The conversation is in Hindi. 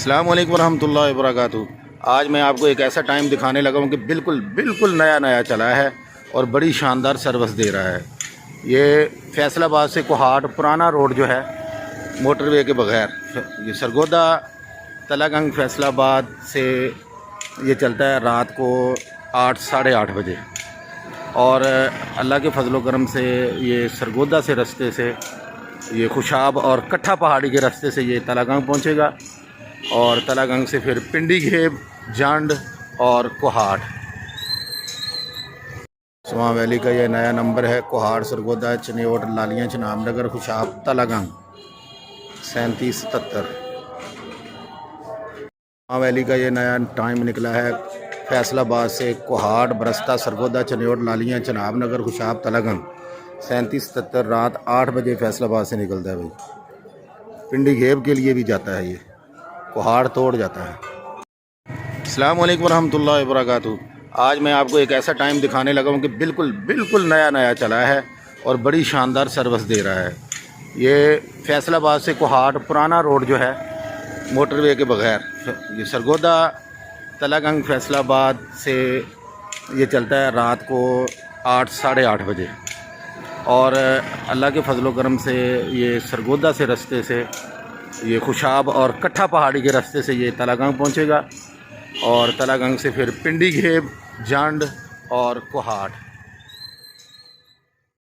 अस्सलाम वालेकुम रहमतुल्लाहि वबरकातुहू। आज मैं आपको एक ऐसा टाइम दिखाने लगा हूँ कि बिल्कुल नया चला है और बड़ी शानदार सर्विस दे रहा है। ये फैसलाबाद से कोहाट पुराना रोड जो है मोटरवे के बगैर, ये सरगोदा तलागंग फैसलाबाद से ये चलता है रात को 8 साढ़े 8 बजे। और अल्लाह के फजलो करम से ये सरगोदा से रास्ते से ये खुशाब और कट्ठा पहाड़ी के रास्ते से ये तलागंग पहुँचेगा और तलागंग से फिर पिंडी घेब, जांड और कोहाट। सुमा वैली का ये नया नंबर है। कोहाट, सरगोदा, चनियोट, लालियाँ, चनामनगर, खुशाब, तलागंग 3777। सुमा वैली का ये नया टाइम निकला है। फैसलाबाद से कोहाट, बरस्ता, सरगोदा, चनियोट, लालियाँ, चनाबनगर, खुशाब, तलागंग 3777 रात 8 बजे फैसलाबाद से निकलता है भाई। पिंडी घेब के लिए भी जाता है, ये कोहाड़ तोड़ जाता है। अस्सलाम वालेकुम रहमतुल्लाहि वबरकातुहू। आज मैं आपको एक ऐसा टाइम दिखाने लगा हूँ कि बिल्कुल नया चला है और बड़ी शानदार सर्विस दे रहा है। ये फैसलाबाद से कोहाट पुराना रोड जो है मोटरवे के बगैर, ये सरगोदा तलागंग फैसलाबाद से ये चलता है रात को 8 साढ़े 8 बजे। और अल्लाह के फजलो करम से ये सरगोदा से रास्ते से ये खुशाब और कट्ठा पहाड़ी के रास्ते से ये तलागंग पहुँचेगा और तलागंग से फिर पिंडी घेब, जांड और कोहाट।